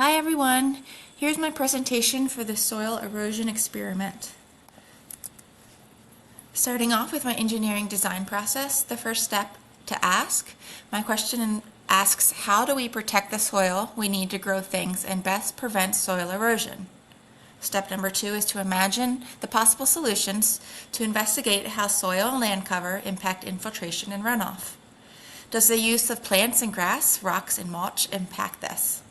Hi everyone, here's my presentation for the soil erosion experiment. Starting off with my engineering design process, the first step to ask, my question asks, how do we protect the soil we need to grow things and best prevent soil erosion? Step number 2 is to imagine the possible solutions to investigate how soil and land cover impact infiltration and runoff. Does the use of plants and grass, rocks, and mulch impact this?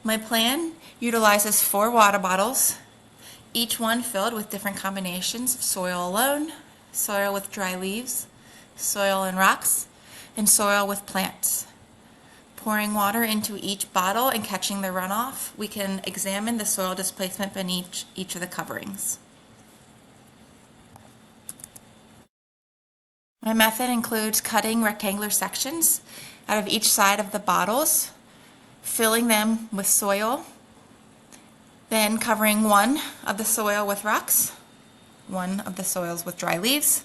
My plan utilizes 4 water bottles, each one filled with different combinations of soil alone, soil with dry leaves, soil and rocks, and soil with plants. Pouring water into each bottle and catching the runoff, we can examine the soil displacement beneath each of the coverings. My method includes cutting rectangular sections out of each side of the bottles, filling them with soil, then covering one of the soil with rocks, one of the soils with dry leaves,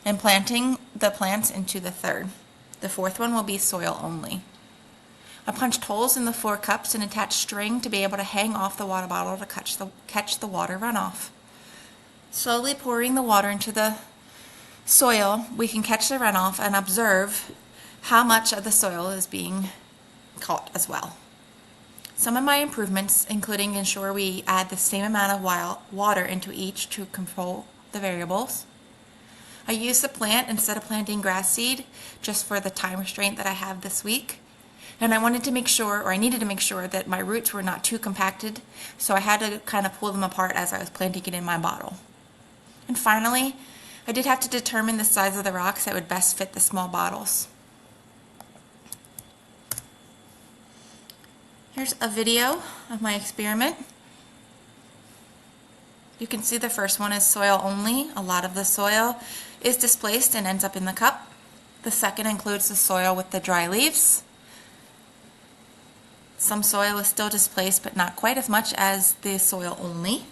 and planting the plants into the third. The fourth one will be soil only. I punched holes in the 4 cups and attached string to be able to hang off the water bottle to catch the water runoff. Slowly pouring the water into the soil, we can catch the runoff and observe how much of the soil is being caught as well. Some of my improvements, including ensure we add the same amount of water into each to control the variables. I used the plant instead of planting grass seed just for the time restraint that I have this week. And I needed to make sure that my roots were not too compacted, so I had to kind of pull them apart as I was planting it in my bottle. And finally, I did have to determine the size of the rocks that would best fit the small bottles. Here's a video of my experiment. You can see the first one is soil only. A lot of the soil is displaced and ends up in the cup. The second includes the soil with the dry leaves. Some soil is still displaced, but not quite as much as the soil only.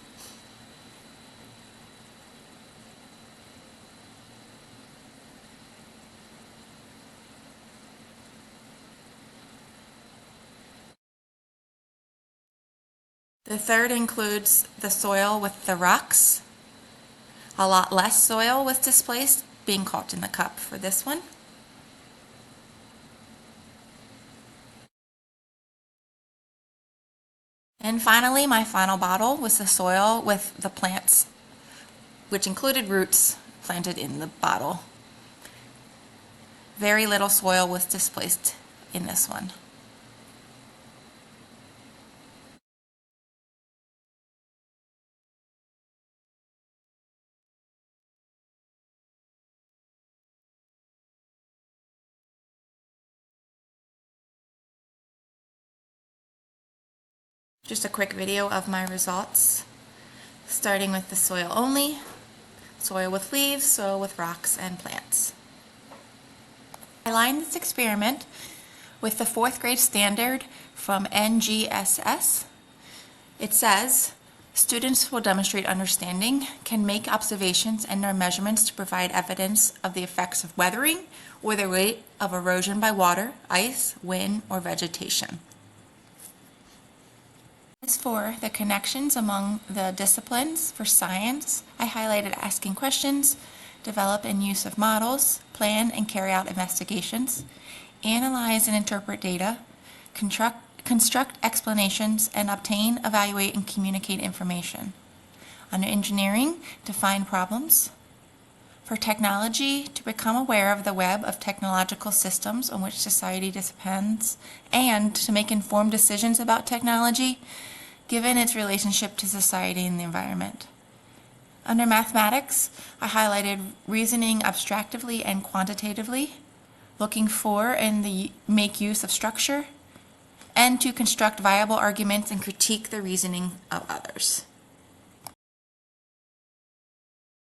The third includes the soil with the rocks. A lot less soil was displaced, being caught in the cup for this one. And finally, my final bottle was the soil with the plants, which included roots planted in the bottle. Very little soil was displaced in this one. Just a quick video of my results, starting with the soil only, soil with leaves, soil with rocks and plants. I aligned this experiment with the 4th grade standard from NGSS. It says, students will demonstrate understanding, can make observations and their measurements to provide evidence of the effects of weathering or the rate of erosion by water, ice, wind, or vegetation. As for the connections among the disciplines for science, I highlighted asking questions, develop and use of models, plan and carry out investigations, analyze and interpret data, construct explanations, and obtain, evaluate, and communicate information. Under engineering, define problems. For technology, to become aware of the web of technological systems on which society depends, and to make informed decisions about technology, given its relationship to society and the environment. Under mathematics, I highlighted reasoning abstractively and quantitatively, looking for and make use of structure, and to construct viable arguments and critique the reasoning of others.